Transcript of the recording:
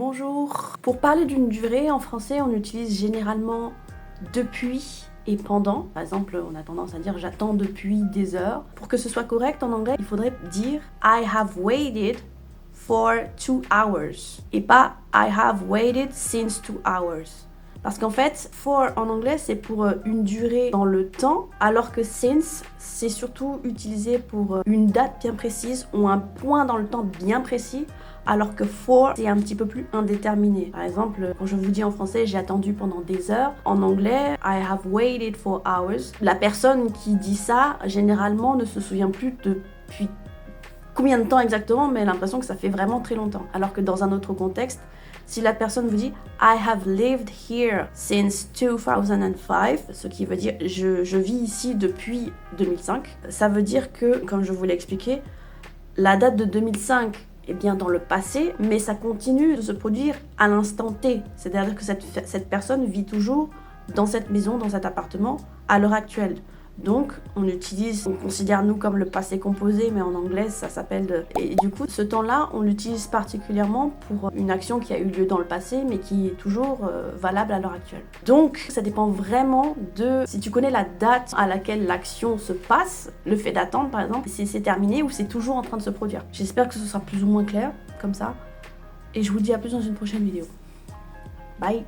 Bonjour. Pour parler d'une durée, en français, on utilise généralement depuis et pendant. Par exemple, on a tendance à dire j'attends depuis des heures. Pour que ce soit correct en anglais, il faudrait dire I have waited for 2 hours et pas I have waited since 2 hours. Parce qu'en fait, for en anglais, c'est pour une durée dans le temps, alors que since, c'est surtout utilisé pour une date bien précise ou un point dans le temps bien précis, alors que for, c'est un petit peu plus indéterminé. Par exemple, quand je vous dis en français, j'ai attendu pendant des heures, en anglais, I have waited for hours. La personne qui dit ça, généralement, ne se souvient plus depuis combien de temps exactement, mais elle a l'impression que ça fait vraiment très longtemps. Alors que dans un autre contexte, si la personne vous dit I have lived here since 2005, ce qui veut dire je vis ici depuis 2005, ça veut dire que, comme je vous l'ai expliqué, la date de 2005 est bien dans le passé, mais ça continue de se produire à l'instant T. C'est-à-dire que cette personne vit toujours dans cette maison, dans cet appartement, à l'heure actuelle. Donc, on considère nous comme le passé composé, mais en anglais, ça s'appelle... Et du coup, ce temps-là, on l'utilise particulièrement pour une action qui a eu lieu dans le passé, mais qui est toujours valable à l'heure actuelle. Donc, ça dépend vraiment de si tu connais la date à laquelle l'action se passe, le fait d'attendre, par exemple, si c'est terminé ou c'est toujours en train de se produire. J'espère que ce sera plus ou moins clair, comme ça. Et je vous dis à plus dans une prochaine vidéo. Bye!